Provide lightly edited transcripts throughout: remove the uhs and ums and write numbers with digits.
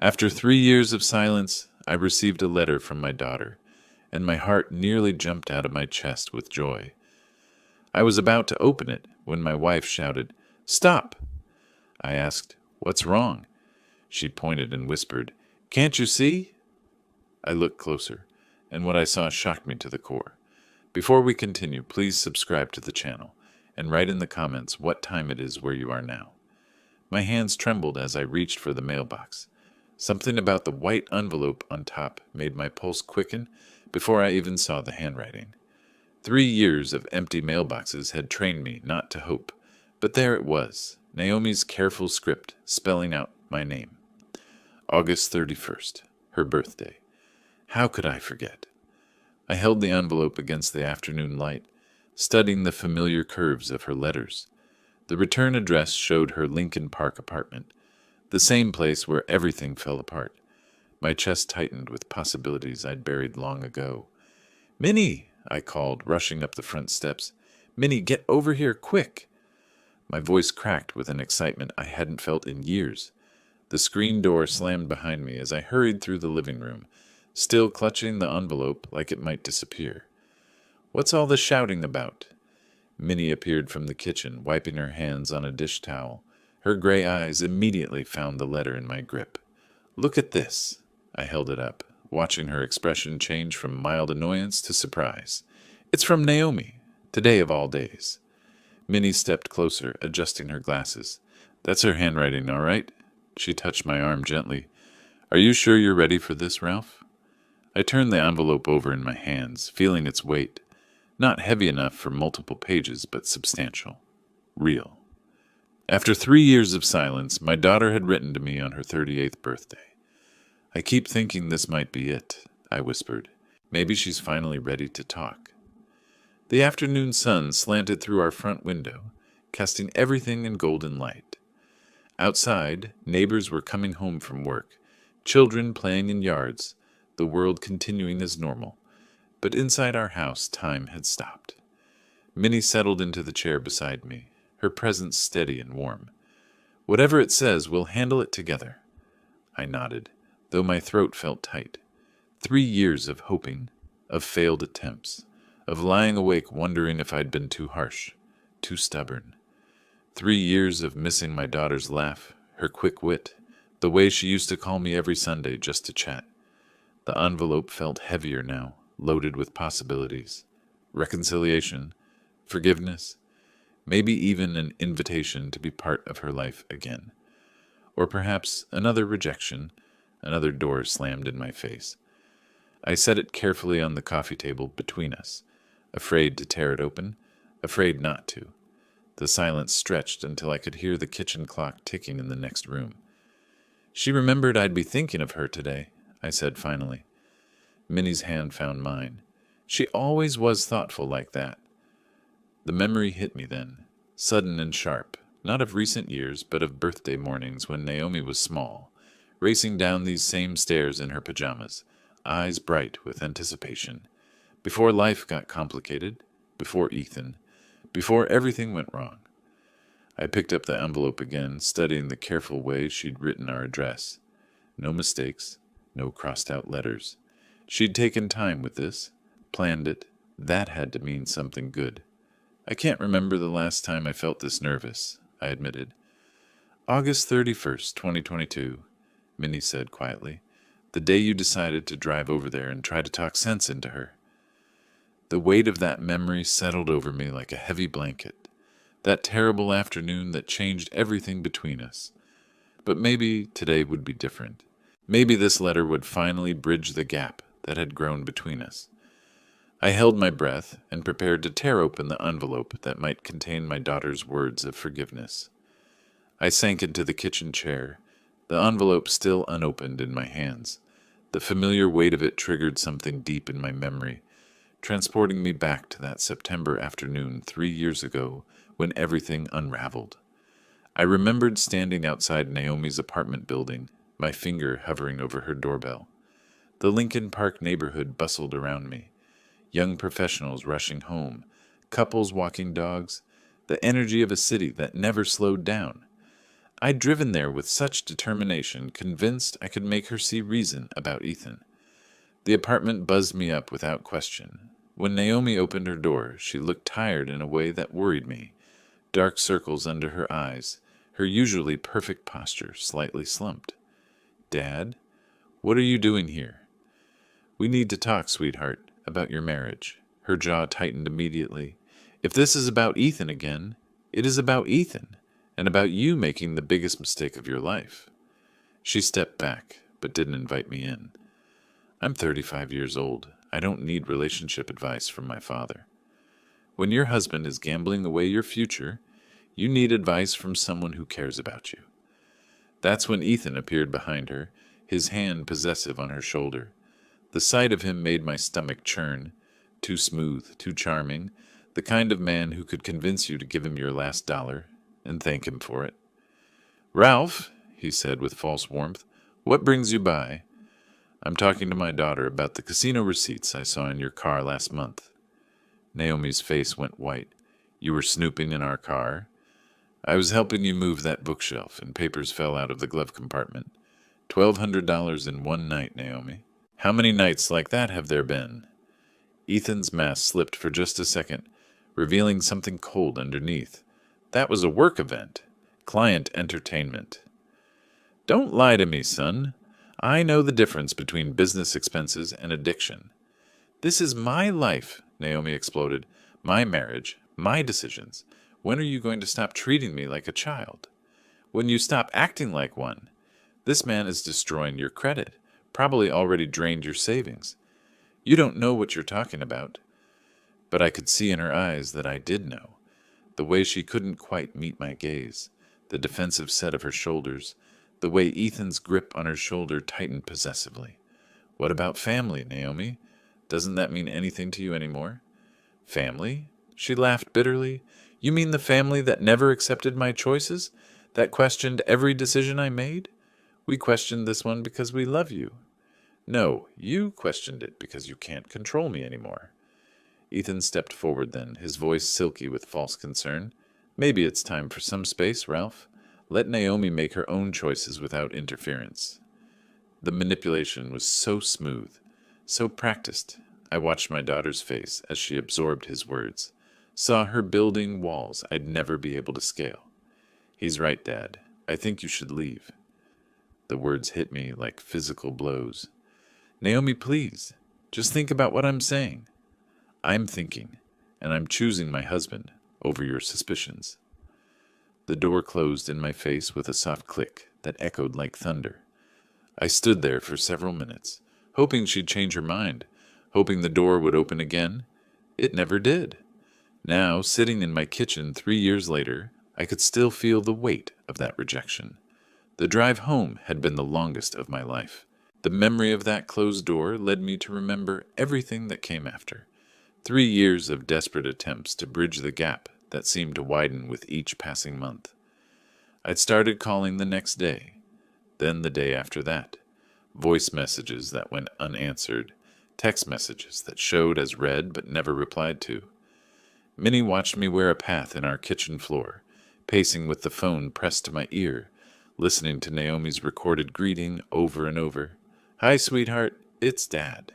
After 3 years of silence, I received a letter from my daughter, and my heart nearly jumped out of my chest with joy. I was about to open it when my wife shouted, "Stop!" I asked, "What's wrong?" She pointed and whispered, "Can't you see?" I looked closer, and what I saw shocked me to the core. Before we continue, please subscribe to the channel, and write in the comments what time it is where you are now. My hands trembled as I reached for the mailbox. Something about the white envelope on top made my pulse quicken before I even saw the handwriting. 3 years of empty mailboxes had trained me not to hope, but there it was, Naomi's careful script spelling out my name. August 31st, her birthday. How could I forget? I held the envelope against the afternoon light, studying the familiar curves of her letters. The return address showed her Lincoln Park apartment, the same place where everything fell apart. My chest tightened with possibilities I'd buried long ago. "Minnie!" I called, rushing up the front steps. "Minnie, get over here, quick!" My voice cracked with an excitement I hadn't felt in years. The screen door slammed behind me as I hurried through the living room, still clutching the envelope like it might disappear. "What's all the shouting about?" Minnie appeared from the kitchen, wiping her hands on a dish towel. Her gray eyes immediately found the letter in my grip. "Look at this." I held it up, watching her expression change from mild annoyance to surprise. "It's from Naomi, today of all days." Minnie stepped closer, adjusting her glasses. "That's her handwriting, all right?" She touched my arm gently. "Are you sure you're ready for this, Ralph?" I turned the envelope over in my hands, feeling its weight. Not heavy enough for multiple pages, but substantial. Real. After 3 years of silence, my daughter had written to me on her 38th birthday. "I keep thinking this might be it," I whispered. "Maybe she's finally ready to talk." The afternoon sun slanted through our front window, casting everything in golden light. Outside, neighbors were coming home from work, children playing in yards, the world continuing as normal. But inside our house, time had stopped. Minnie settled into the chair beside me, her presence steady and warm. "Whatever it says, we'll handle it together." I nodded, though my throat felt tight. 3 years of hoping, of failed attempts, of lying awake wondering if I'd been too harsh, too stubborn. 3 years of missing my daughter's laugh, her quick wit, the way she used to call me every Sunday just to chat. The envelope felt heavier now, loaded with possibilities. Reconciliation, forgiveness, maybe even an invitation to be part of her life again. Or perhaps another rejection, another door slammed in my face. I set it carefully on the coffee table between us, afraid to tear it open, afraid not to. The silence stretched until I could hear the kitchen clock ticking in the next room. "She remembered I'd be thinking of her today," I said finally. Minnie's hand found mine. She always was thoughtful like that. The memory hit me then, sudden and sharp, not of recent years, but of birthday mornings when Naomi was small, racing down these same stairs in her pajamas, eyes bright with anticipation. Before life got complicated, before Ethan, before everything went wrong. I picked up the envelope again, studying the careful way she'd written our address. No mistakes, no crossed-out letters. She'd taken time with this, planned it. That had to mean something good. "I can't remember the last time I felt this nervous," I admitted. "August 31st, 2022, Minnie said quietly. "The day you decided to drive over there and try to talk sense into her." The weight of that memory settled over me like a heavy blanket. That terrible afternoon that changed everything between us. But maybe today would be different. Maybe this letter would finally bridge the gap that had grown between us. I held my breath and prepared to tear open the envelope that might contain my daughter's words of forgiveness. I sank into the kitchen chair, the envelope still unopened in my hands. The familiar weight of it triggered something deep in my memory, transporting me back to that September afternoon 3 years ago when everything unraveled. I remembered standing outside Naomi's apartment building, my finger hovering over her doorbell. The Lincoln Park neighborhood bustled around me. Young professionals rushing home, couples walking dogs, the energy of a city that never slowed down. I'd driven there with such determination, convinced I could make her see reason about Ethan. The apartment buzzed me up without question. When Naomi opened her door, she looked tired in a way that worried me. Dark circles under her eyes, her usually perfect posture slightly slumped. "Dad, what are you doing here?" "We need to talk, sweetheart, about your marriage." Her jaw tightened immediately. "If this is about Ethan again, it is about Ethan, and about you making the biggest mistake of your life." She stepped back, but didn't invite me in. "I'm 35 years old. I don't need relationship advice from my father." When your husband is gambling away your future, you need advice from someone who cares about you. That's when Ethan appeared behind her, his hand possessive on her shoulder. The sight of him made my stomach churn. Too smooth, too charming, the kind of man who could convince you to give him your last dollar and thank him for it. "Ralph," he said with false warmth, "what brings you by?" "I'm talking to my daughter about the casino receipts I saw in your car last month." Naomi's face went white. "You were snooping in our car?" "I was helping you move that bookshelf, and papers fell out of the glove compartment. $1,200 in one night, Naomi. How many nights like that have there been?" Ethan's mask slipped for just a second, revealing something cold underneath. "That was a work event. Client entertainment." "Don't lie to me, son. I know the difference between business expenses and addiction." "This is my life," Naomi exploded. "My marriage, my decisions. When are you going to stop treating me like a child?" "When you stop acting like one. This man is destroying your credit, probably already drained your savings. You don't know what you're talking about." But I could see in her eyes that I did know. The way she couldn't quite meet my gaze, the defensive set of her shoulders, the way Ethan's grip on her shoulder tightened possessively. "What about family, Naomi? Doesn't that mean anything to you anymore?" "Family?" She laughed bitterly. "You mean the family that never accepted my choices? That questioned every decision I made? We questioned this one because we love you." "No, you questioned it because you can't control me anymore." Ethan stepped forward then, his voice silky with false concern. "Maybe it's time for some space, Ralph. Let Naomi make her own choices without interference." The manipulation was so smooth, so practiced. I watched my daughter's face as she absorbed his words, saw her building walls I'd never be able to scale. "He's right, Dad. I think you should leave." The words hit me like physical blows. "Naomi, please, just think about what I'm saying." "I'm thinking, and I'm choosing my husband over your suspicions." The door closed in my face with a soft click that echoed like thunder. I stood there for several minutes, hoping she'd change her mind, hoping the door would open again. It never did. Now, sitting in my kitchen 3 years later, I could still feel the weight of that rejection. The drive home had been the longest of my life. The memory of that closed door led me to remember everything that came after. 3 years of desperate attempts to bridge the gap that seemed to widen with each passing month. I'd started calling the next day, then the day after that. Voice messages that went unanswered, text messages that showed as read but never replied to. Minnie watched me wear a path in our kitchen floor, pacing with the phone pressed to my ear, listening to Naomi's recorded greeting over and over. "Hi, sweetheart, it's Dad.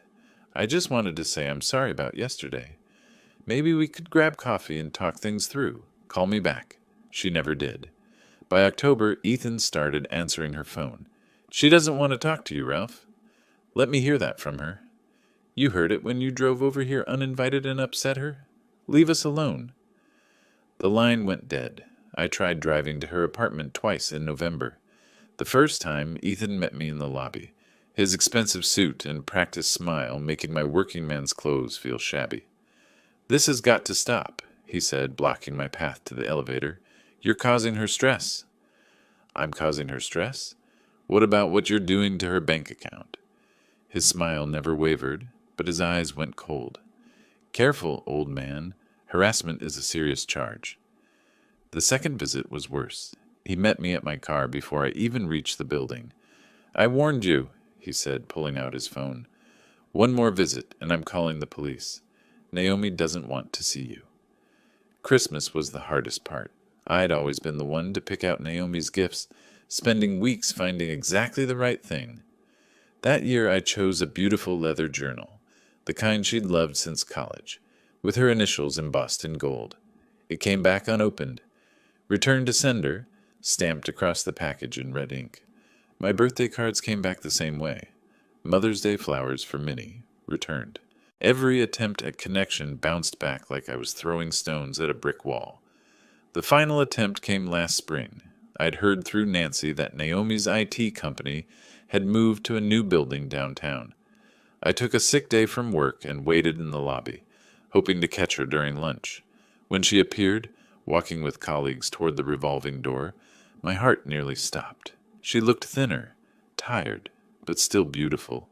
I just wanted to say I'm sorry about yesterday. Maybe we could grab coffee and talk things through. Call me back." She never did. By October, Ethan started answering her phone. "She doesn't want to talk to you, Ralph." "Let me hear that from her." "You heard it when you drove over here uninvited and upset her. Leave us alone." The line went dead. I tried driving to her apartment twice in November. The first time, Ethan met me in the lobby, his expensive suit and practiced smile making my working man's clothes feel shabby. "This has got to stop," he said, blocking my path to the elevator. "You're causing her stress." "I'm causing her stress? What about what you're doing to her bank account?" His smile never wavered, but his eyes went cold. "Careful, old man. Harassment is a serious charge." The second visit was worse. He met me at my car before I even reached the building. "I warned you," he said, pulling out his phone. "One more visit, and I'm calling the police. Naomi doesn't want to see you." Christmas was the hardest part. I'd always been the one to pick out Naomi's gifts, spending weeks finding exactly the right thing. That year I chose a beautiful leather journal, the kind she'd loved since college, with her initials embossed in gold. It came back unopened. Returned to sender, stamped across the package in red ink. My birthday cards came back the same way. Mother's Day flowers for Minnie, returned. Every attempt at connection bounced back like I was throwing stones at a brick wall. The final attempt came last spring. I'd heard through Nancy that Naomi's IT company had moved to a new building downtown. I took a sick day from work and waited in the lobby, hoping to catch her during lunch. When she appeared, walking with colleagues toward the revolving door, my heart nearly stopped. She looked thinner, tired, but still beautiful.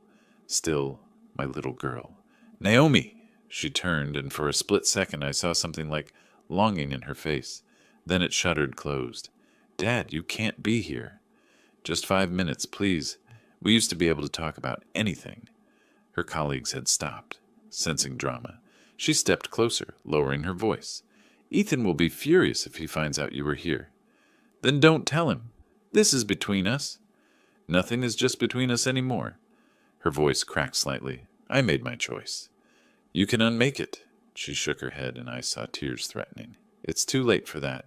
Still my little girl. "Naomi!" She turned, and for a split second I saw something like longing in her face. Then it shuttered closed. "Dad, you can't be here." "Just 5 minutes, please. We used to be able to talk about anything." Her colleagues had stopped, sensing drama. She stepped closer, lowering her voice. "Ethan will be furious if he finds out you were here." "Then don't tell him. This is between us." "Nothing is just between us anymore." Her voice cracked slightly. "I made my choice." "You can unmake it." She shook her head, and I saw tears threatening. "It's too late for that."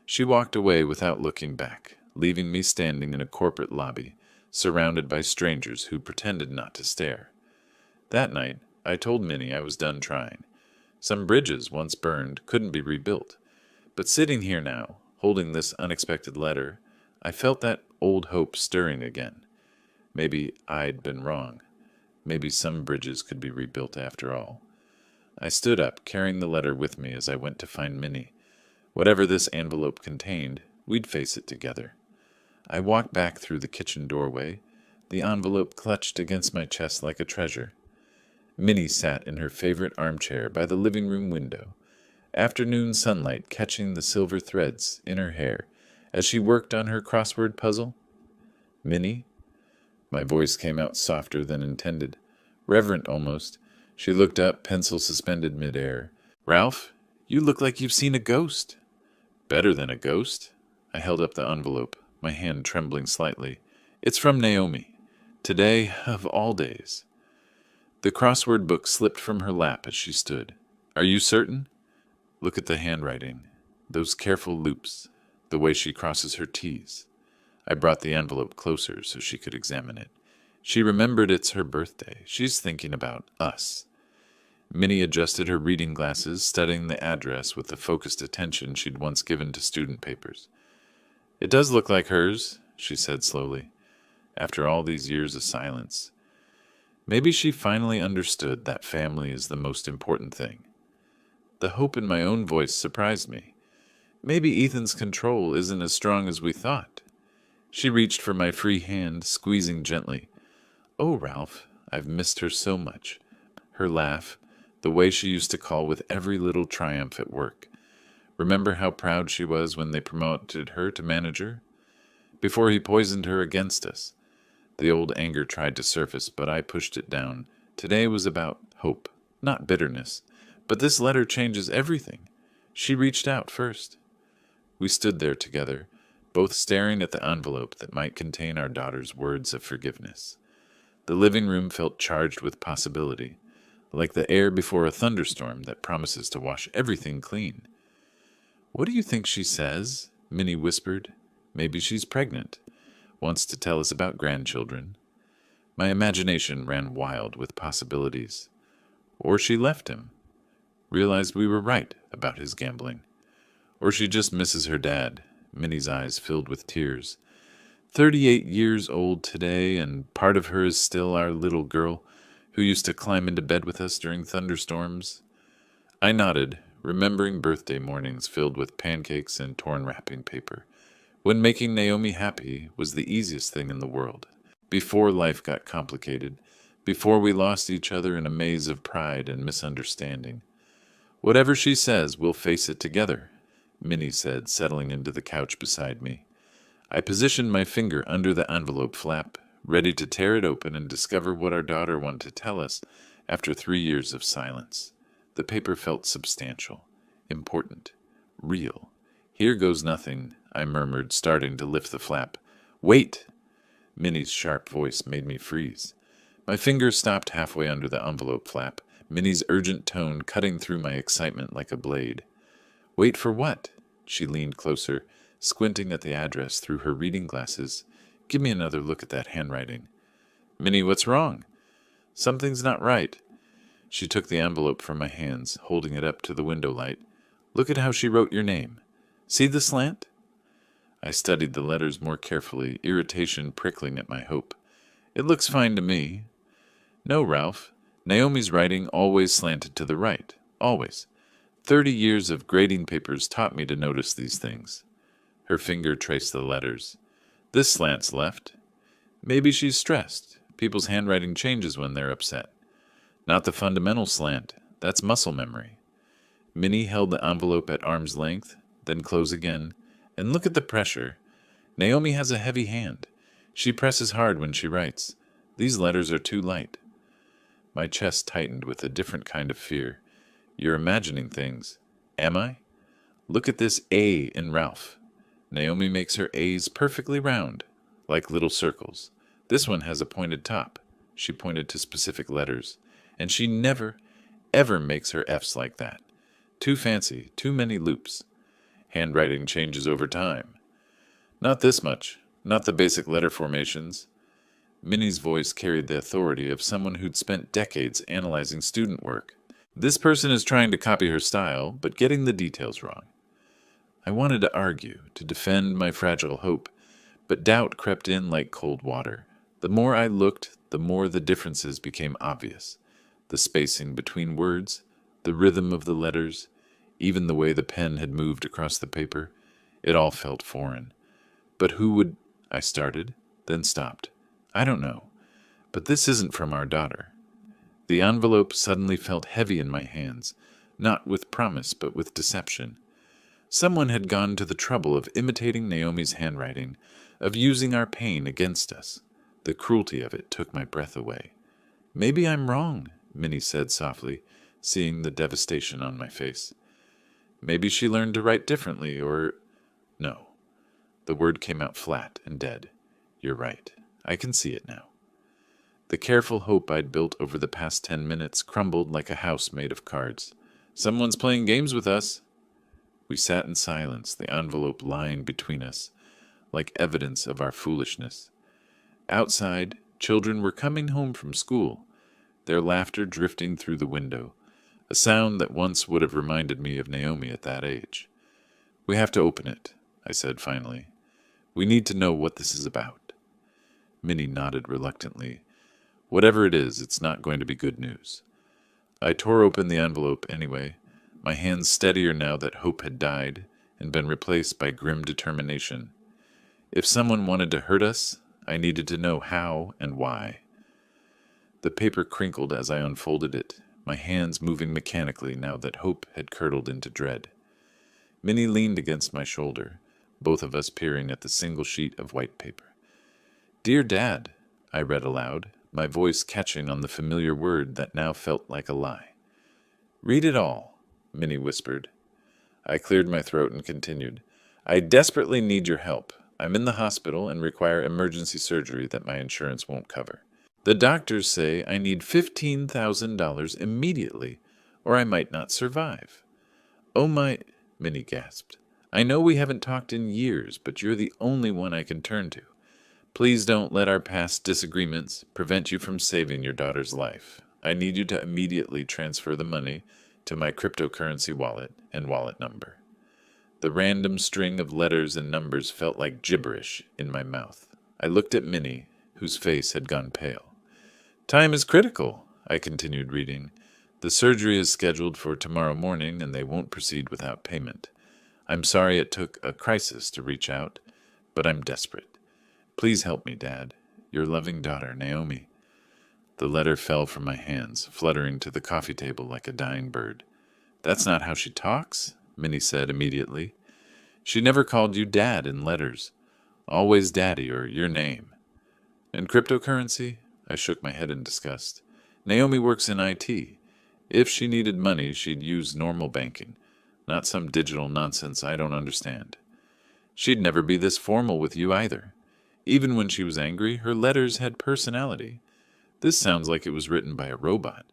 She walked away without looking back, leaving me standing in a corporate lobby, surrounded by strangers who pretended not to stare. That night, I told Minnie I was done trying. Some bridges, once burned, couldn't be rebuilt. But sitting here now, holding this unexpected letter, I felt that old hope stirring again. Maybe I'd been wrong. Maybe some bridges could be rebuilt after all. I stood up, carrying the letter with me as I went to find Minnie. Whatever this envelope contained, we'd face it together. I walked back through the kitchen doorway, the envelope clutched against my chest like a treasure. Minnie sat in her favorite armchair by the living room window, afternoon sunlight catching the silver threads in her hair as she worked on her crossword puzzle. "Minnie?" My voice came out softer than intended, reverent almost. She looked up, pencil suspended midair. "Ralph, you look like you've seen a ghost." "Better than a ghost." I held up the envelope, my hand trembling slightly. "It's from Naomi. Today, of all days." The crossword book slipped from her lap as she stood. "Are you certain?" "Look at the handwriting. Those careful loops. The way she crosses her T's." I brought the envelope closer so she could examine it. She remembered it's her birthday. She's thinking about us. Minnie adjusted her reading glasses, studying the address with the focused attention she'd once given to student papers. "It does look like hers," she said slowly, after all these years of silence. Maybe she finally understood that family is the most important thing. The hope in my own voice surprised me. Maybe Ethan's control isn't as strong as we thought. She reached for my free hand, squeezing gently. "Oh, Ralph, I've missed her so much." Her laugh, the way she used to call with every little triumph at work. Remember how proud she was when they promoted her to manager? Before he poisoned her against us. The old anger tried to surface, but I pushed it down. Today was about hope, not bitterness. But this letter changes everything. She reached out first. We stood there together, both staring at the envelope that might contain our daughter's words of forgiveness. The living room felt charged with possibility, like the air before a thunderstorm that promises to wash everything clean. "What do you think she says?" Minnie whispered. "Maybe she's pregnant. Wants to tell us about grandchildren." My imagination ran wild with possibilities. Or she left him. Realized we were right about his gambling. Or she just misses her dad. Minnie's eyes filled with tears. 38 years old today, and part of her is still our little girl who used to climb into bed with us during thunderstorms. I nodded, remembering birthday mornings filled with pancakes and torn wrapping paper, when making Naomi happy was the easiest thing in the world. Before life got complicated, before we lost each other in a maze of pride and misunderstanding. "Whatever she says, we'll face it together," Minnie said, settling into the couch beside me. I positioned my finger under the envelope flap, ready to tear it open and discover what our daughter wanted to tell us after 3 years of silence. The paper felt substantial, important, real. Here goes nothing, I murmured, starting to lift the flap. Wait! Minnie's sharp voice made me freeze. My fingers stopped halfway under the envelope flap, Minnie's urgent tone cutting through my excitement like a blade. Wait for what? She leaned closer, squinting at the address through her reading glasses. Give me another look at that handwriting. Minnie, what's wrong? Something's not right. She took the envelope from my hands, holding it up to the window light. Look at how she wrote your name. See the slant? I studied the letters more carefully, irritation prickling at my hope. It looks fine to me. No, Ralph. Naomi's writing always slanted to the right. Always. 30 years of grading papers taught me to notice these things. Her finger traced the letters. This slant's left. Maybe she's stressed. People's handwriting changes when they're upset. Not the fundamental slant. That's muscle memory. Minnie held the envelope at arm's length, then close again. And look at the pressure. Naomi has a heavy hand. She presses hard when she writes. These letters are too light. My chest tightened with a different kind of fear. You're imagining things. Am I? Look at this A in Ralph. Naomi makes her A's perfectly round, like little circles. This one has a pointed top. She pointed to specific letters. And she never, ever makes her F's like that. Too fancy, too many loops. Handwriting changes over time. Not this much. Not the basic letter formations. Minnie's voice carried the authority of someone who'd spent decades analyzing student work. This person is trying to copy her style, but getting the details wrong. I wanted to argue, to defend my fragile hope, but doubt crept in like cold water. The more I looked, the more the differences became obvious. The spacing between words, the rhythm of the letters, even the way the pen had moved across the paper, it all felt foreign. But who would... I started, then stopped. I don't know, but this isn't from our daughter. The envelope suddenly felt heavy in my hands, not with promise, but with deception. Someone had gone to the trouble of imitating Naomi's handwriting, of using our pain against us. The cruelty of it took my breath away. Maybe I'm wrong, Minnie said softly, seeing the devastation on my face. Maybe she learned to write differently, or... No. The word came out flat and dead. You're right. I can see it now. The careful hope I'd built over the past 10 minutes crumbled like a house made of cards. Someone's playing games with us. We sat in silence, the envelope lying between us, like evidence of our foolishness. Outside, children were coming home from school, their laughter drifting through the window, a sound that once would have reminded me of Naomi at that age. We have to open it, I said finally. We need to know what this is about. Minnie nodded reluctantly. Whatever it is, it's not going to be good news. I tore open the envelope anyway, my hands steadier now that hope had died and been replaced by grim determination. If someone wanted to hurt us, I needed to know how and why. The paper crinkled as I unfolded it, my hands moving mechanically now that hope had curdled into dread. Minnie leaned against my shoulder, both of us peering at the single sheet of white paper. Dear Dad, I read aloud, my voice catching on the familiar word that now felt like a lie. Read it all, Minnie whispered. I cleared my throat and continued. I desperately need your help. I'm in the hospital and require emergency surgery that my insurance won't cover. The doctors say I need $15,000 immediately, or I might not survive. Oh my, Minnie gasped. I know we haven't talked in years, but you're the only one I can turn to. Please don't let our past disagreements prevent you from saving your daughter's life. I need you to immediately transfer the money to my cryptocurrency wallet and wallet number. The random string of letters and numbers felt like gibberish in my mouth. I looked at Minnie, whose face had gone pale. Time is critical, I continued reading. The surgery is scheduled for tomorrow morning, and they won't proceed without payment. I'm sorry it took a crisis to reach out, but I'm desperate. Please help me, Dad. Your loving daughter, Naomi. The letter fell from my hands, fluttering to the coffee table like a dying bird. That's not how she talks, Minnie said immediately. She never called you Dad in letters. Always Daddy or your name. And cryptocurrency? I shook my head in disgust. Naomi works in IT. If she needed money, she'd use normal banking. not some digital nonsense I don't understand. She'd never be this formal with you either. Even when she was angry, her letters had personality. This sounds like it was written by a robot.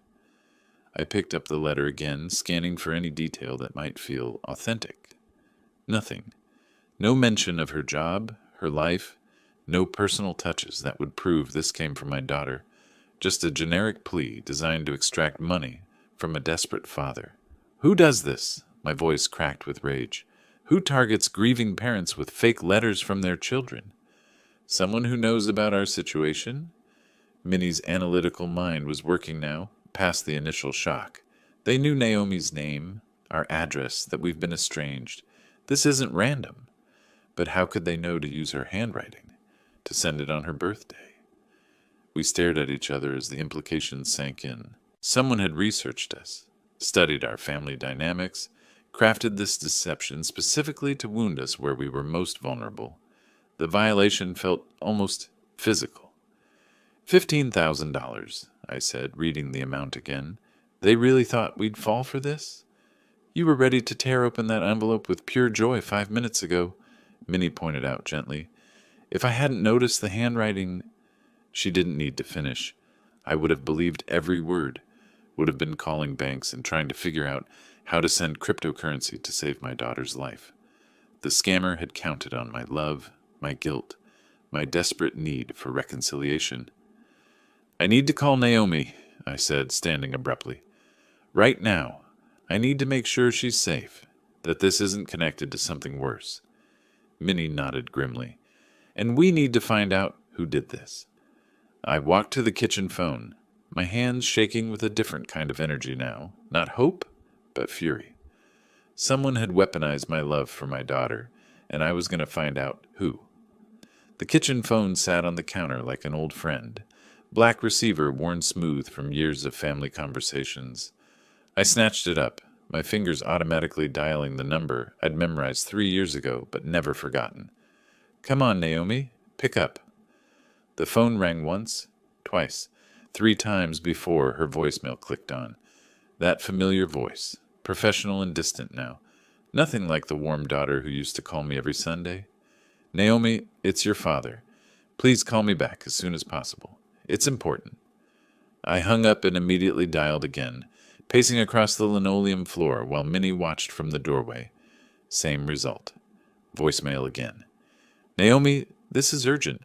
I picked up the letter again, scanning for any detail that might feel authentic. Nothing. No mention of her job, her life, no personal touches that would prove this came from my daughter. Just a generic plea designed to extract money from a desperate father. Who does this? My voice cracked with rage. Who targets grieving parents with fake letters from their children? Someone who knows about our situation? Minnie's analytical mind was working now, past the initial shock. They knew Naomi's name, our address, that we've been estranged. This isn't random. But how could they know to use her handwriting, to send it on her birthday? We stared at each other as the implications sank in. Someone had researched us, studied our family dynamics, crafted this deception specifically to wound us where we were most vulnerable. The violation felt almost physical. $15,000, I said, reading the amount again. They really thought we'd fall for this? You were ready to tear open that envelope with pure joy 5 minutes ago, Minnie pointed out gently. If I hadn't noticed the handwriting... She didn't need to finish. I would have believed every word, would have been calling banks and trying to figure out how to send cryptocurrency to save my daughter's life. The scammer had counted on my love, my guilt, my desperate need for reconciliation. I need to call Naomi, I said, standing abruptly. Right now. I need to make sure she's safe, that this isn't connected to something worse. Minnie nodded grimly. And we need to find out who did this. I walked to the kitchen phone, my hands shaking with a different kind of energy now, not hope, but fury. Someone had weaponized my love for my daughter, and I was going to find out who. The kitchen phone sat on the counter like an old friend, black receiver worn smooth from years of family conversations. I snatched it up, my fingers automatically dialing the number I'd memorized 3 years ago but never forgotten. Come on, Naomi, pick up. The phone rang once, twice, 3 times before her voicemail clicked on. That familiar voice, professional and distant now. Nothing like the warm daughter who used to call me every Sunday. Naomi, it's your father. Please call me back as soon as possible. It's important. I hung up and immediately dialed again, pacing across the linoleum floor while Minnie watched from the doorway. Same result. Voicemail again. Naomi, this is urgent.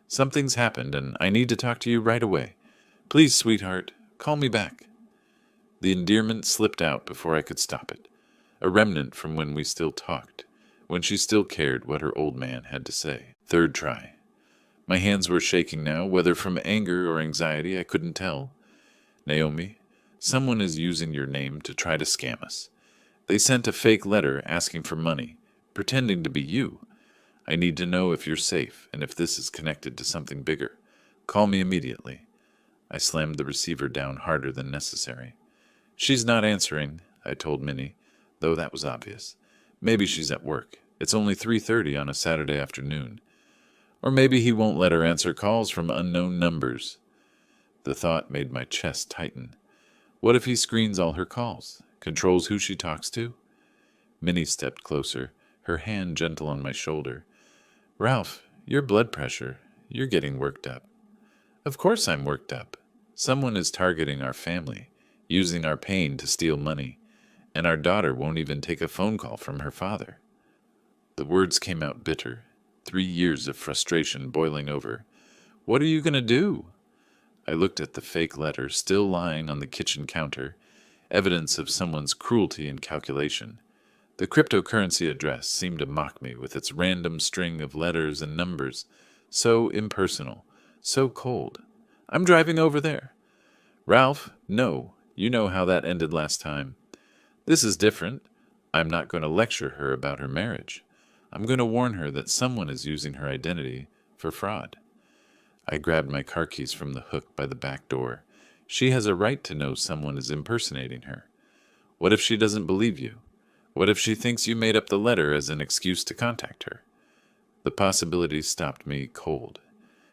Something's happened, and I need to talk to you right away. Please, sweetheart, call me back. The endearment slipped out before I could stop it, a remnant from when we still talked, when she still cared what her old man had to say. Third try. My hands were shaking now, whether from anger or anxiety I couldn't tell. Naomi, someone is using your name to try to scam us. They sent a fake letter asking for money, pretending to be you. I need to know if you're safe and if this is connected to something bigger. Call me immediately. I slammed the receiver down harder than necessary. She's not answering, I told Minnie, though that was obvious. Maybe she's at work. It's only 3:30 on a Saturday afternoon. Or maybe he won't let her answer calls from unknown numbers. The thought made my chest tighten. What if he screens all her calls, controls who she talks to? Minnie stepped closer, her hand gentle on my shoulder. Ralph, your blood pressure, you're getting worked up. Of course I'm worked up. Someone is targeting our family, using our pain to steal money, and our daughter won't even take a phone call from her father. The words came out bitter, 3 years of frustration boiling over. What are you going to do? I looked at the fake letter still lying on the kitchen counter, evidence of someone's cruelty and calculation. The cryptocurrency address seemed to mock me with its random string of letters and numbers, so impersonal, so cold. I'm driving over there. Ralph, no, you know how that ended last time. This is different. I'm not going to lecture her about her marriage. I'm going to warn her that someone is using her identity for fraud. I grabbed my car keys from the hook by the back door. She has a right to know someone is impersonating her. What if she doesn't believe you? What if she thinks you made up the letter as an excuse to contact her? The possibility stopped me cold.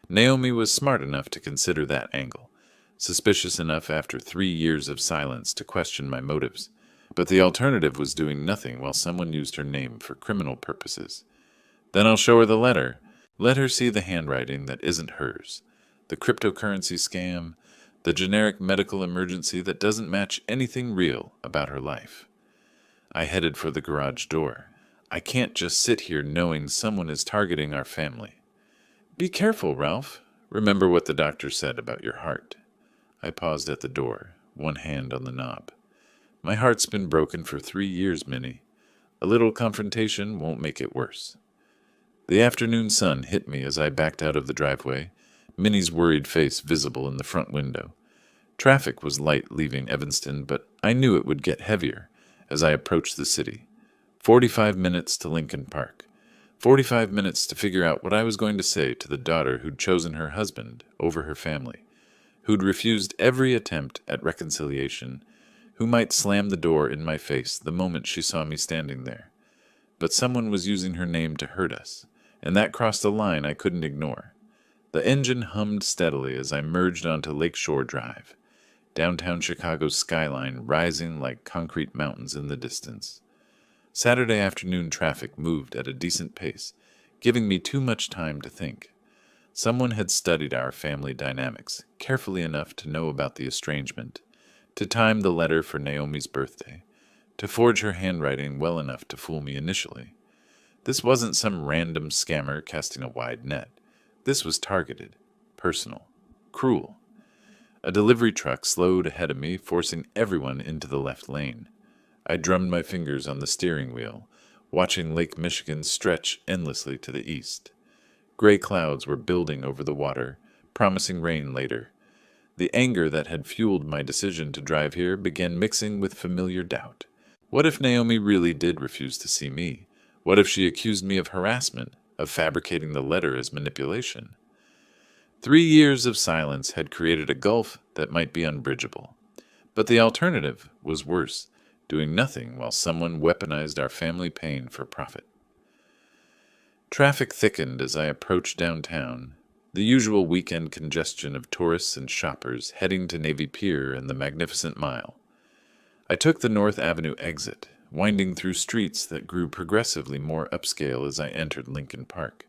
Naomi was smart enough to consider that angle, suspicious enough after 3 years of silence to question my motives. But the alternative was doing nothing while someone used her name for criminal purposes. Then I'll show her the letter. Let her see the handwriting that isn't hers. The cryptocurrency scam, the generic medical emergency that doesn't match anything real about her life. I headed for the garage door. I can't just sit here knowing someone is targeting our family. Be careful, Ralph. Remember what the doctor said about your heart. I paused at the door, one hand on the knob. My heart's been broken for 3 years, Minnie. A little confrontation won't make it worse. The afternoon sun hit me as I backed out of the driveway, Minnie's worried face visible in the front window. Traffic was light leaving Evanston, but I knew it would get heavier as I approached the city. 45 minutes to Lincoln Park. 45 minutes to figure out what I was going to say to the daughter who'd chosen her husband over her family, who'd refused every attempt at reconciliation, who might slam the door in my face the moment she saw me standing there. But someone was using her name to hurt us, and that crossed a line I couldn't ignore. The engine hummed steadily as I merged onto Lakeshore Drive, downtown Chicago's skyline rising like concrete mountains in the distance. Saturday afternoon traffic moved at a decent pace, giving me too much time to think. Someone had studied our family dynamics carefully enough to know about the estrangement, to time the letter for Naomi's birthday, to forge her handwriting well enough to fool me initially. This wasn't some random scammer casting a wide net. This was targeted, personal, cruel. A delivery truck slowed ahead of me, forcing everyone into the left lane. I drummed my fingers on the steering wheel, watching Lake Michigan stretch endlessly to the east. Gray clouds were building over the water, promising rain later. The anger that had fueled my decision to drive here began mixing with familiar doubt. What if Naomi really did refuse to see me? What if she accused me of harassment, of fabricating the letter as manipulation? 3 years of silence had created a gulf that might be unbridgeable. But the alternative was worse, doing nothing while someone weaponized our family pain for profit. Traffic thickened as I approached downtown, the usual weekend congestion of tourists and shoppers heading to Navy Pier and the Magnificent Mile. I took the North Avenue exit, winding through streets that grew progressively more upscale as I entered Lincoln Park.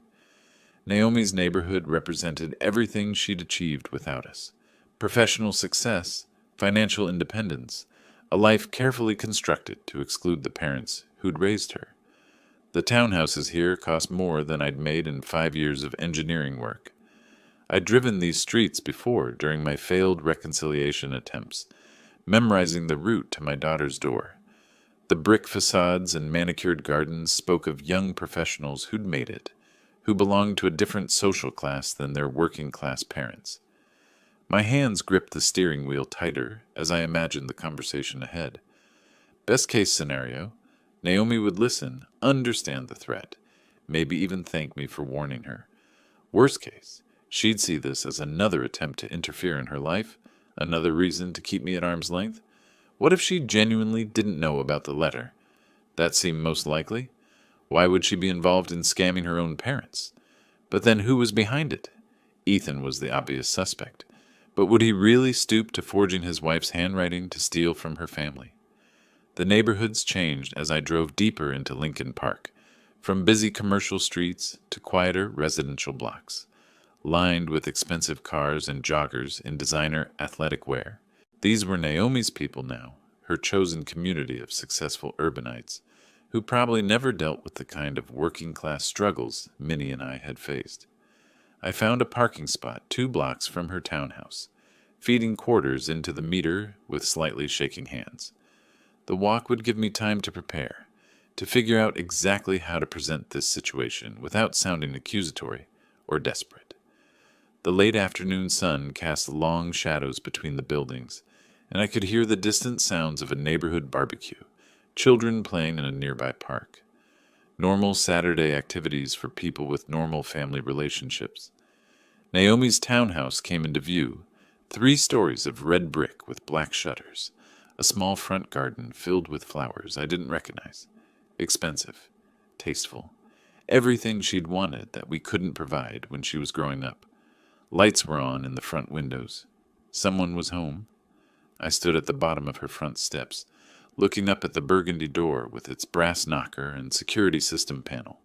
Naomi's neighborhood represented everything she'd achieved without us: professional success, financial independence, a life carefully constructed to exclude the parents who'd raised her. The townhouses here cost more than I'd made in 5 years of engineering work. I'd driven these streets before during my failed reconciliation attempts, memorizing the route to my daughter's door. The brick facades and manicured gardens spoke of young professionals who'd made it, who belonged to a different social class than their working-class parents. My hands gripped the steering wheel tighter as I imagined the conversation ahead. Best-case scenario, Naomi would listen, understand the threat, maybe even thank me for warning her. Worst case, she'd see this as another attempt to interfere in her life, another reason to keep me at arm's length. What if she genuinely didn't know about the letter? That seemed most likely. Why would she be involved in scamming her own parents? But then who was behind it? Ethan was the obvious suspect. But would he really stoop to forging his wife's handwriting to steal from her family? The neighborhoods changed as I drove deeper into Lincoln Park, from busy commercial streets to quieter residential blocks, lined with expensive cars and joggers in designer athletic wear. These were Naomi's people now, her chosen community of successful urbanites, who probably never dealt with the kind of working-class struggles Minnie and I had faced. I found a parking spot 2 blocks from her townhouse, feeding quarters into the meter with slightly shaking hands. The walk would give me time to prepare, to figure out exactly how to present this situation without sounding accusatory or desperate. The late afternoon sun cast long shadows between the buildings, and I could hear the distant sounds of a neighborhood barbecue, children playing in a nearby park. Normal Saturday activities for people with normal family relationships. Naomi's townhouse came into view, 3 stories of red brick with black shutters, a small front garden filled with flowers I didn't recognize. Expensive, tasteful, everything she'd wanted that we couldn't provide when she was growing up. Lights were on in the front windows. Someone was home. I stood at the bottom of her front steps, looking up at the burgundy door with its brass knocker and security system panel.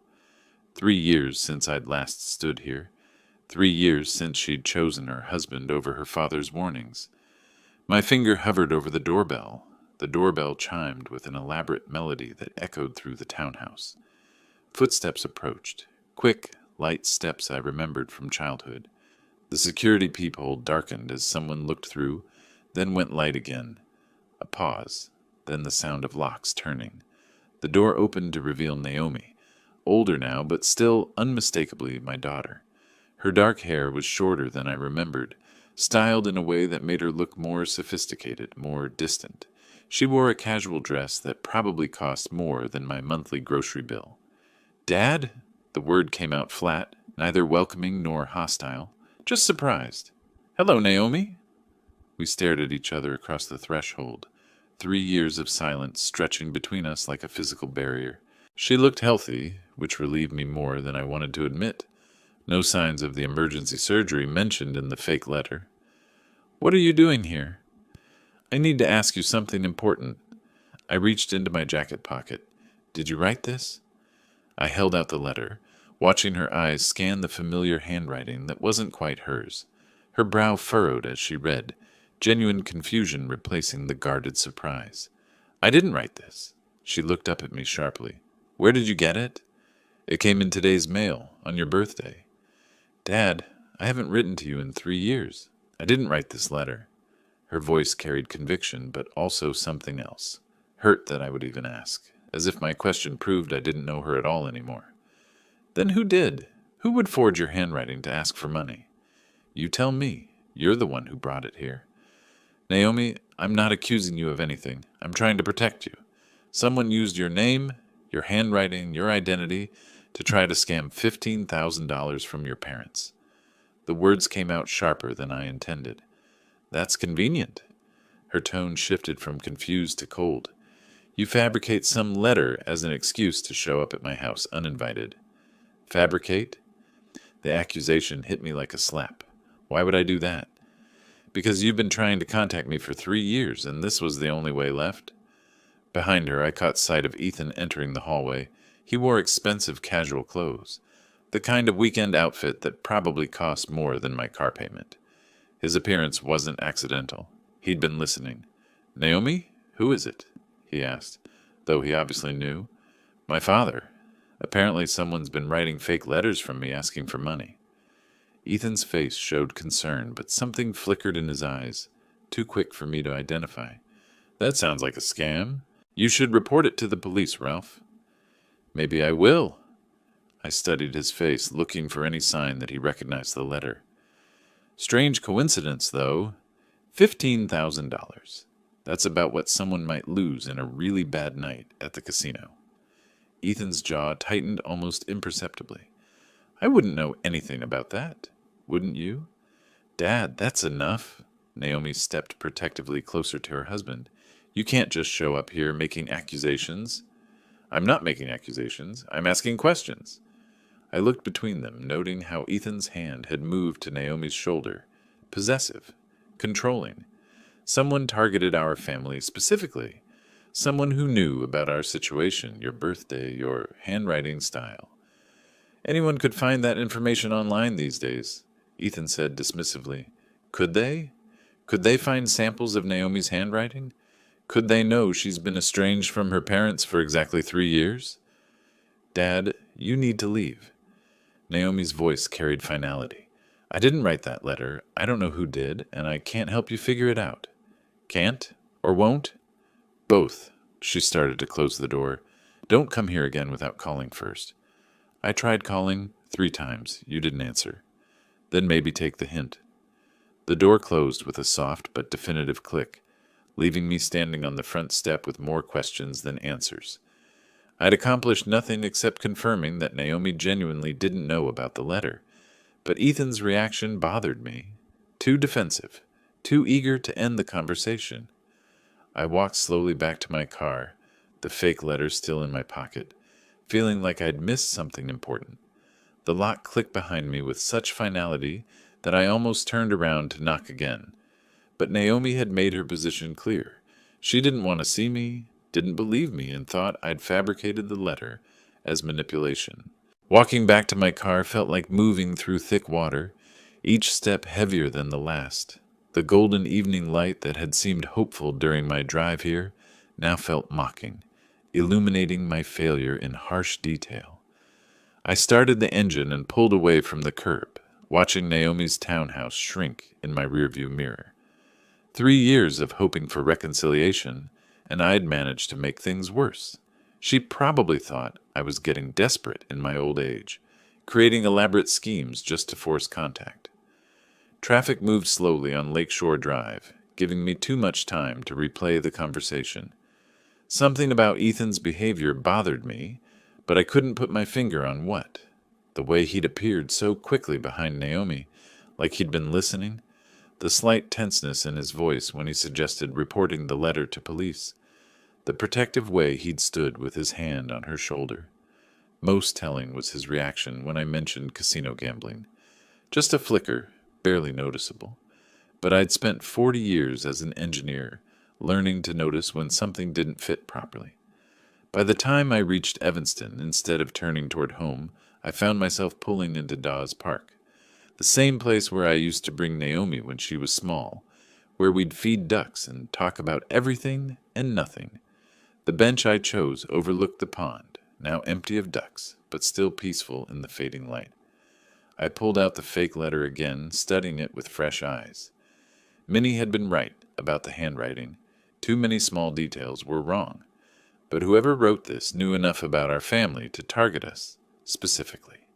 3 years since I'd last stood here. 3 years since she'd chosen her husband over her father's warnings. My finger hovered over the doorbell. The doorbell chimed with an elaborate melody that echoed through the townhouse. Footsteps approached. Quick, light steps I remembered from childhood. The security peephole darkened as someone looked through, then went light again. A pause, then the sound of locks turning. The door opened to reveal Naomi, older now, but still unmistakably my daughter. Her dark hair was shorter than I remembered, styled in a way that made her look more sophisticated, more distant. She wore a casual dress that probably cost more than my monthly grocery bill. "Dad?" The word came out flat, neither welcoming nor hostile, just surprised. "Hello, Naomi." We stared at each other across the threshold, 3 years of silence stretching between us like a physical barrier. She looked healthy, which relieved me more than I wanted to admit. No signs of the emergency surgery mentioned in the fake letter. "What are you doing here?" "I need to ask you something important." I reached into my jacket pocket. "Did you write this?" I held out the letter, watching her eyes scan the familiar handwriting that wasn't quite hers. Her brow furrowed as she read, genuine confusion replacing the guarded surprise. "I didn't write this." She looked up at me sharply. "Where did you get it?" "It came in today's mail, on your birthday." "Dad, I haven't written to you in 3 years. I didn't write this letter." Her voice carried conviction, but also something else. Hurt that I would even ask, as if my question proved I didn't know her at all anymore. "Then who did? Who would forge your handwriting to ask for money?" "You tell me. You're the one who brought it here." "Naomi, I'm not accusing you of anything. I'm trying to protect you. Someone used your name, your handwriting, your identity to try to scam $15,000 from your parents." The words came out sharper than I intended. "That's convenient." Her tone shifted from confused to cold. "You fabricate some letter as an excuse to show up at my house uninvited." "Fabricate?" The accusation hit me like a slap. Why would I do that? "Because you've been trying to contact me for 3 years, and this was the only way left." Behind her, I caught sight of Ethan entering the hallway. He wore expensive casual clothes, the kind of weekend outfit that probably cost more than my car payment. His appearance wasn't accidental. He'd been listening. "Naomi, who is it?" he asked, though he obviously knew. "My father. Apparently someone's been writing fake letters from me asking for money." Ethan's face showed concern, but something flickered in his eyes, too quick for me to identify. "That sounds like a scam. You should report it to the police, Ralph." "Maybe I will." I studied his face, looking for any sign that he recognized the letter. "Strange coincidence, though. $15,000. That's about what someone might lose in a really bad night at the casino." Ethan's jaw tightened almost imperceptibly. "I wouldn't know anything about that. Wouldn't you?" "Dad, that's enough." Naomi stepped protectively closer to her husband. "You can't just show up here making accusations." "I'm not making accusations. I'm asking questions." I looked between them, noting how Ethan's hand had moved to Naomi's shoulder. Possessive. Controlling. Someone targeted our family specifically. Someone who knew about our situation, your birthday, your handwriting style. "Anyone could find that information online these days," Ethan said dismissively. "Could they? Could they find samples of Naomi's handwriting? Could they know she's been estranged from her parents for exactly 3 years?" "Dad, you need to leave." Naomi's voice carried finality. "I didn't write that letter. I don't know who did, and I can't help you figure it out." "Can't? Or won't?" "Both." She started to close the door. "Don't come here again without calling first." "I tried calling 3 times. You didn't answer." "Then maybe take the hint." The door closed with a soft but definitive click, leaving me standing on the front step with more questions than answers. I'd accomplished nothing except confirming that Naomi genuinely didn't know about the letter, but Ethan's reaction bothered me. Too defensive, too eager to end the conversation. I walked slowly back to my car, the fake letter still in my pocket, feeling like I'd missed something important. The lock clicked behind me with such finality that I almost turned around to knock again. But Naomi had made her position clear. She didn't want to see me, didn't believe me and thought I'd fabricated the letter as manipulation. Walking back to my car felt like moving through thick water, each step heavier than the last. The golden evening light that had seemed hopeful during my drive here now felt mocking, illuminating my failure in harsh detail. I started the engine and pulled away from the curb, watching Naomi's townhouse shrink in my rearview mirror. 3 years of hoping for reconciliation, and I'd managed to make things worse. She probably thought I was getting desperate in my old age, creating elaborate schemes just to force contact. Traffic moved slowly on Lakeshore Drive, giving me too much time to replay the conversation. Something about Ethan's behavior bothered me, but I couldn't put my finger on what. The way he'd appeared so quickly behind Naomi, like he'd been listening, the slight tenseness in his voice when he suggested reporting the letter to police, the protective way he'd stood with his hand on her shoulder. Most telling was his reaction when I mentioned casino gambling. Just a flicker, barely noticeable. But I'd spent 40 years as an engineer, learning to notice when something didn't fit properly. By the time I reached Evanston, instead of turning toward home, I found myself pulling into Dawes Park, the same place where I used to bring Naomi when she was small, where we'd feed ducks and talk about everything and nothing. The bench I chose overlooked the pond, now empty of ducks, but still peaceful in the fading light. I pulled out the fake letter again, studying it with fresh eyes. Minnie had been right about the handwriting. Too many small details were wrong. But whoever wrote this knew enough about our family to target us, specifically.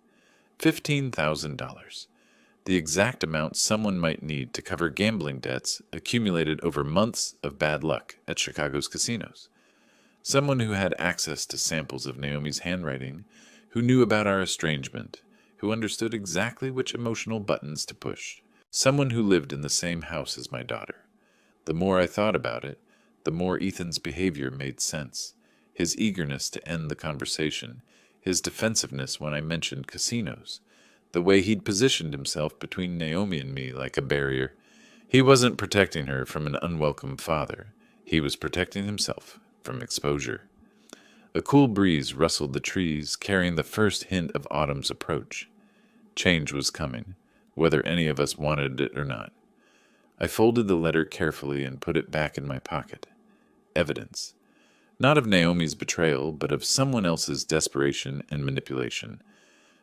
$15,000. The exact amount someone might need to cover gambling debts accumulated over months of bad luck at Chicago's casinos. Someone who had access to samples of Naomi's handwriting, who knew about our estrangement, who understood exactly which emotional buttons to push. Someone who lived in the same house as my daughter. The more I thought about it, the more Ethan's behavior made sense. His eagerness to end the conversation, his defensiveness when I mentioned casinos, the way he'd positioned himself between Naomi and me like a barrier. He wasn't protecting her from an unwelcome father. He was protecting himself from exposure. A cool breeze rustled the trees, carrying the first hint of autumn's approach. Change was coming, whether any of us wanted it or not. I folded the letter carefully and put it back in my pocket. Evidence. Not of Naomi's betrayal, but of someone else's desperation and manipulation.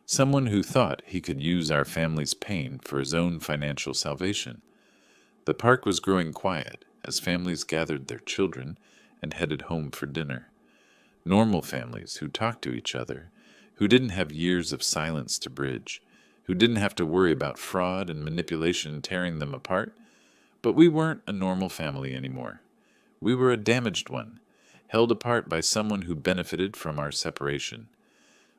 Someone who thought he could use our family's pain for his own financial salvation. The park was growing quiet as families gathered their children and headed home for dinner. Normal families who talked to each other, who didn't have years of silence to bridge, who didn't have to worry about fraud and manipulation tearing them apart. But we weren't a normal family anymore. We were a damaged one, held apart by someone who benefited from our separation.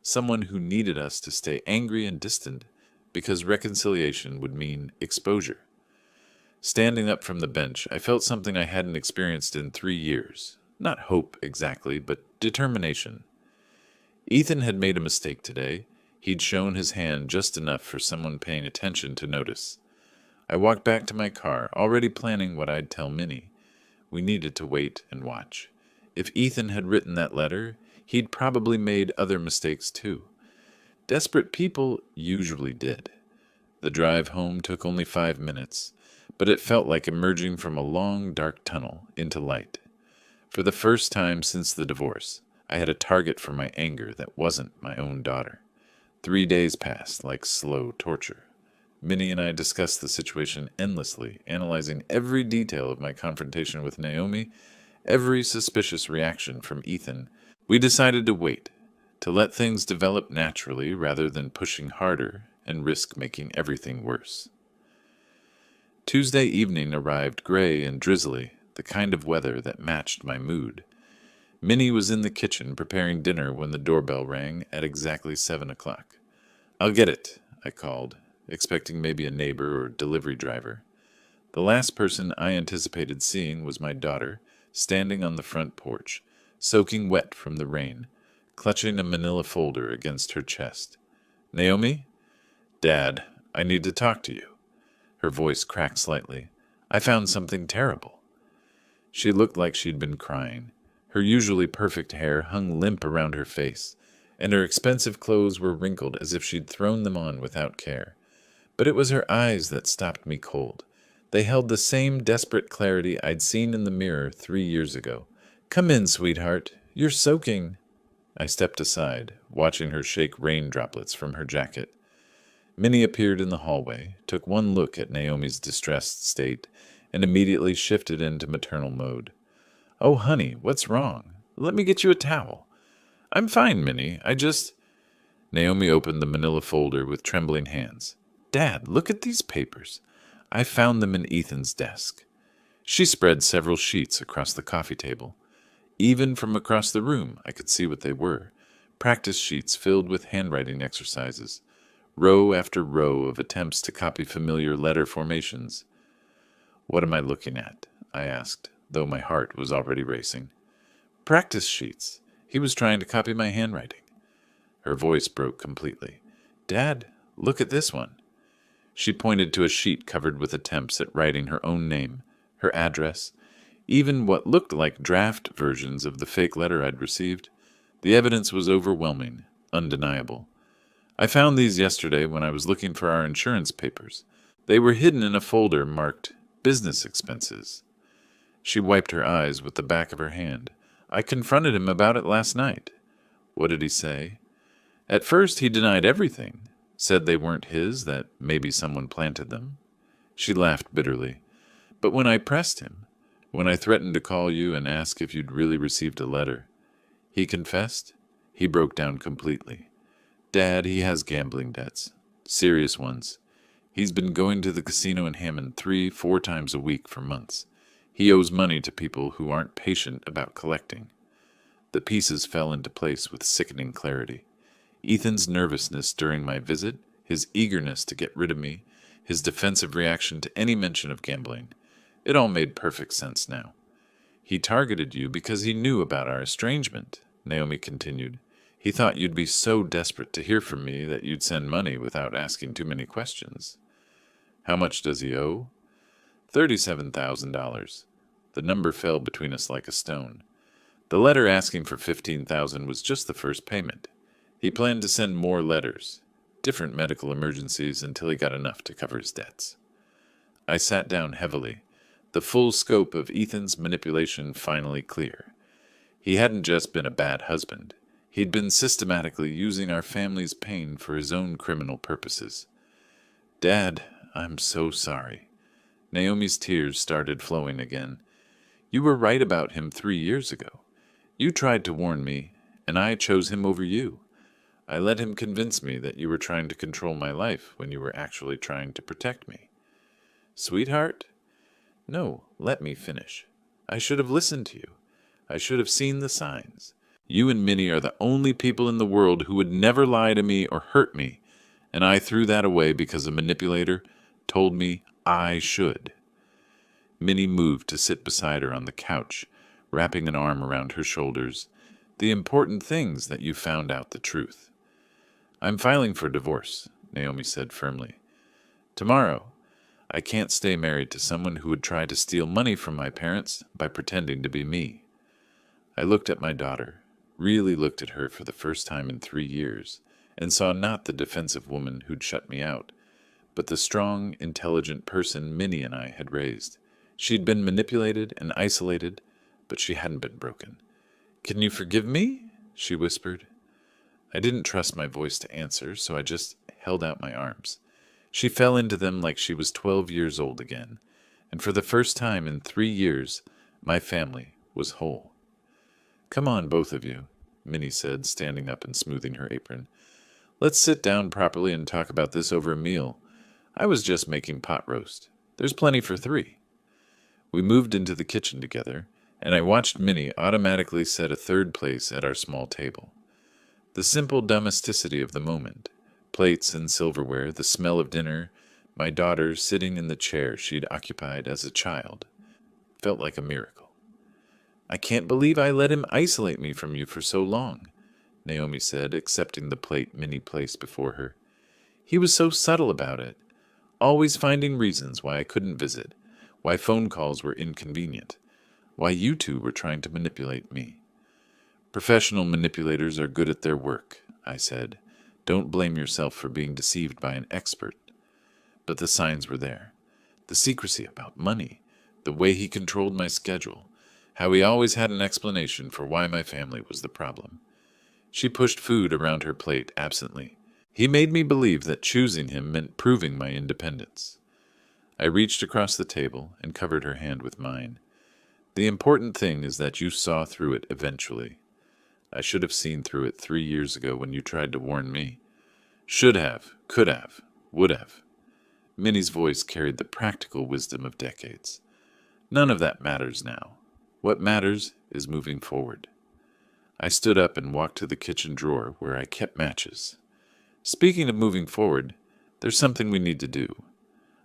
Someone who needed us to stay angry and distant because reconciliation would mean exposure. Standing up from the bench, I felt something I hadn't experienced in 3 years. Not hope exactly, but determination. Ethan had made a mistake today. He'd shown his hand just enough for someone paying attention to notice. I walked back to my car, already planning what I'd tell Minnie. We needed to wait and watch. If Ethan had written that letter, he'd probably made other mistakes too. Desperate people usually did. The drive home took only 5 minutes, but it felt like emerging from a long, dark tunnel into light. For the first time since the divorce, I had a target for my anger that wasn't my own daughter. 3 days passed like slow torture. Minnie and I discussed the situation endlessly, analyzing every detail of my confrontation with Naomi, every suspicious reaction from Ethan. We decided to wait, to let things develop naturally rather than pushing harder and risk making everything worse. Tuesday evening arrived gray and drizzly, the kind of weather that matched my mood. Minnie was in the kitchen preparing dinner when the doorbell rang at exactly 7 o'clock. "I'll get it," I called, expecting maybe a neighbor or delivery driver. The last person I anticipated seeing was my daughter, standing on the front porch, soaking wet from the rain, clutching a manila folder against her chest. "Naomi?" "Dad, I need to talk to you." Her voice cracked slightly. "I found something terrible." She looked like she'd been crying. Her usually perfect hair hung limp around her face, and her expensive clothes were wrinkled as if she'd thrown them on without care. But it was her eyes that stopped me cold. They held the same desperate clarity I'd seen in the mirror 3 years ago. "Come in, sweetheart. You're soaking." I stepped aside, watching her shake rain droplets from her jacket. Minnie appeared in the hallway, took one look at Naomi's distressed state, and immediately shifted into maternal mode. "Oh, honey, what's wrong? Let me get you a towel." "I'm fine, Minnie. Naomi opened the manila folder with trembling hands. "Dad, look at these papers. I found them in Ethan's desk." She spread several sheets across the coffee table. Even from across the room, I could see what they were. Practice sheets filled with handwriting exercises. Row after row of attempts to copy familiar letter formations. "What am I looking at?" I asked, though my heart was already racing. "Practice sheets. He was trying to copy my handwriting." Her voice broke completely. "Dad, look at this one." She pointed to a sheet covered with attempts at writing her own name, her address, even what looked like draft versions of the fake letter I'd received. The evidence was overwhelming, undeniable. "I found these yesterday when I was looking for our insurance papers. They were hidden in a folder marked business expenses." She wiped her eyes with the back of her hand. "I confronted him about it last night." "What did he say?" "At first he denied everything. Said they weren't his, that maybe someone planted them." She laughed bitterly. "But when I pressed him, when I threatened to call you and ask if you'd really received a letter, he confessed." He broke down completely. "Dad, he has gambling debts. Serious ones. He's been going to the casino in Hammond 3-4 times a week for months. He owes money to people who aren't patient about collecting." The pieces fell into place with sickening clarity. Ethan's nervousness during my visit, his eagerness to get rid of me, his defensive reaction to any mention of gambling. It all made perfect sense now. "He targeted you because he knew about our estrangement," Naomi continued. "He thought you'd be so desperate to hear from me that you'd send money without asking too many questions." "How much does he owe?" $37,000. The number fell between us like a stone. The letter asking for $15,000 was just the first payment. He planned to send more letters, different medical emergencies, until he got enough to cover his debts. I sat down heavily, the full scope of Ethan's manipulation finally clear. He hadn't just been a bad husband. He'd been systematically using our family's pain for his own criminal purposes. "Dad, I'm so sorry." Naomi's tears started flowing again. "You were right about him 3 years ago. You tried to warn me, and I chose him over you. I let him convince me that you were trying to control my life when you were actually trying to protect me." "Sweetheart?" "No, let me finish. I should have listened to you. I should have seen the signs. You and Minnie are the only people in the world who would never lie to me or hurt me, and I threw that away because a manipulator told me I should." Minnie moved to sit beside her on the couch, wrapping an arm around her shoulders. "The important thing's that you found out the truth." "I'm filing for divorce," Naomi said firmly. "Tomorrow. I can't stay married to someone who would try to steal money from my parents by pretending to be me." I looked at my daughter, really looked at her for the first time in 3 years, and saw not the defensive woman who'd shut me out, but the strong, intelligent person Minnie and I had raised. She'd been manipulated and isolated, but she hadn't been broken. "Can you forgive me?" she whispered. I didn't trust my voice to answer, so I just held out my arms. She fell into them like she was 12 years old again, and for the first time in 3 years, my family was whole. "Come on, both of you," Minnie said, standing up and smoothing her apron. "Let's sit down properly and talk about this over a meal. I was just making pot roast. There's plenty for 3. We moved into the kitchen together, and I watched Minnie automatically set a third place at our small table. The simple domesticity of the moment, plates and silverware, the smell of dinner, my daughter sitting in the chair she'd occupied as a child, felt like a miracle. "I can't believe I let him isolate me from you for so long," Naomi said, accepting the plate Minnie placed before her. "He was so subtle about it, always finding reasons why I couldn't visit, why phone calls were inconvenient, why you two were trying to manipulate me. Professional manipulators are good at their work, I said. Don't blame yourself for being deceived by an expert. But the signs were there. The secrecy about money, the way he controlled my schedule, how he always had an explanation for why my family was the problem. She pushed food around her plate absently. He made me believe that choosing him meant proving my independence. I reached across the table and covered her hand with mine. The important thing is that you saw through it eventually. I should have seen through it 3 years ago when you tried to warn me. Should have, could have, would have. Minnie's voice carried the practical wisdom of decades. None of that matters now. What matters is moving forward. I stood up and walked to the kitchen drawer where I kept matches. Speaking of moving forward, there's something we need to do.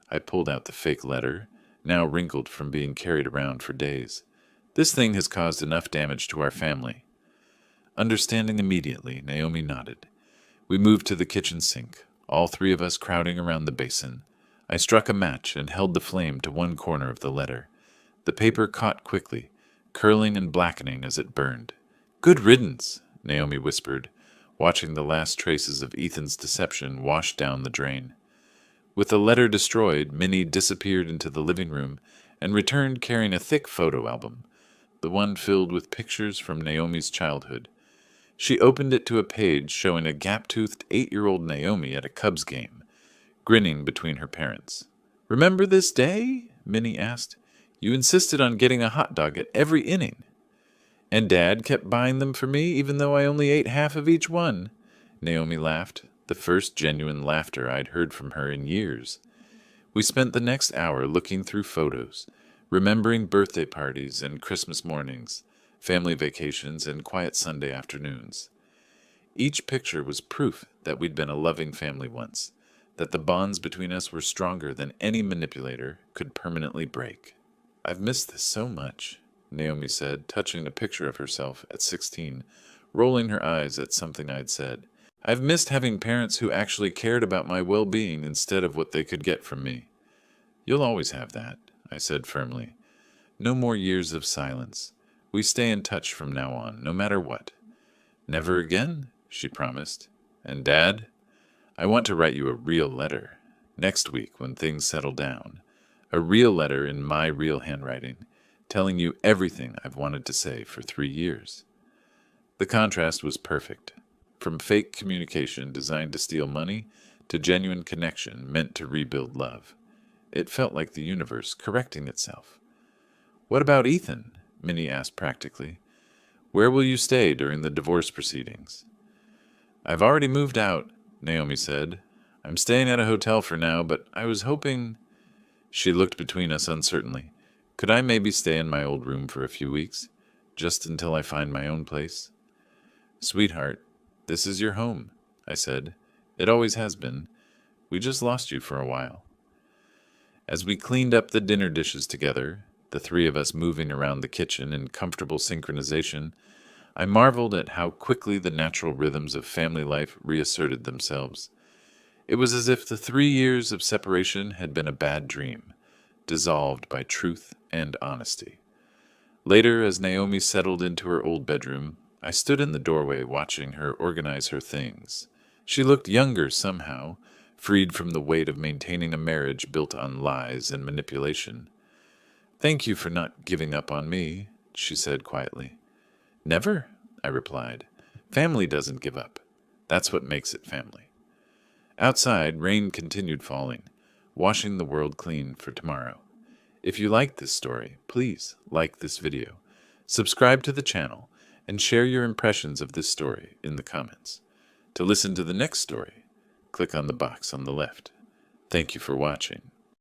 I pulled out the fake letter, now wrinkled from being carried around for days. This thing has caused enough damage to our family. Understanding immediately, Naomi nodded. We moved to the kitchen sink, all three of us crowding around the basin. I struck a match and held the flame to one corner of the letter. The paper caught quickly, curling and blackening as it burned. "Good riddance," Naomi whispered, watching the last traces of Ethan's deception wash down the drain. With the letter destroyed, Minnie disappeared into the living room and returned carrying a thick photo album, the one filled with pictures from Naomi's childhood. She opened it to a page showing a gap-toothed 8-year-old Naomi at a Cubs game, grinning between her parents. "Remember this day?" Minnie asked. "You insisted on getting a hot dog at every inning." "And Dad kept buying them for me, even though I only ate half of each one." Naomi laughed, the first genuine laughter I'd heard from her in years. We spent the next hour looking through photos, remembering birthday parties and Christmas mornings, family vacations and quiet Sunday afternoons. Each picture was proof that we'd been a loving family once, that the bonds between us were stronger than any manipulator could permanently break. "I've missed this so much," Naomi said, touching a picture of herself at 16, rolling her eyes at something I'd said. "I've missed having parents who actually cared about my well-being instead of what they could get from me." "You'll always have that," I said firmly. "No more years of silence. We stay in touch from now on, no matter what." "Never again," she promised. "And Dad? I want to write you a real letter. Next week, when things settle down. A real letter in my real handwriting, telling you everything I've wanted to say for 3 years." The contrast was perfect. From fake communication designed to steal money to genuine connection meant to rebuild love. It felt like the universe correcting itself. "What about Ethan?" Minnie asked practically. "Where will you stay during the divorce proceedings?" "I've already moved out," Naomi said. "I'm staying at a hotel for now, but I was hoping—" She looked between us uncertainly. "Could I maybe stay in my old room for a few weeks? Just until I find my own place?" "Sweetheart, this is your home," I said. "It always has been. We just lost you for a while." As we cleaned up the dinner dishes together, the three of us moving around the kitchen in comfortable synchronization, I marveled at how quickly the natural rhythms of family life reasserted themselves. It was as if the 3 years of separation had been a bad dream, dissolved by truth and honesty. Later, as Naomi settled into her old bedroom, I stood in the doorway watching her organize her things. She looked younger somehow, freed from the weight of maintaining a marriage built on lies and manipulation. "Thank you for not giving up on me," she said quietly. "Never," I replied. "Family doesn't give up. That's what makes it family." Outside, rain continued falling, washing the world clean for tomorrow. If you liked this story, please like this video, subscribe to the channel, and share your impressions of this story in the comments. To listen to the next story, click on the box on the left. Thank you for watching.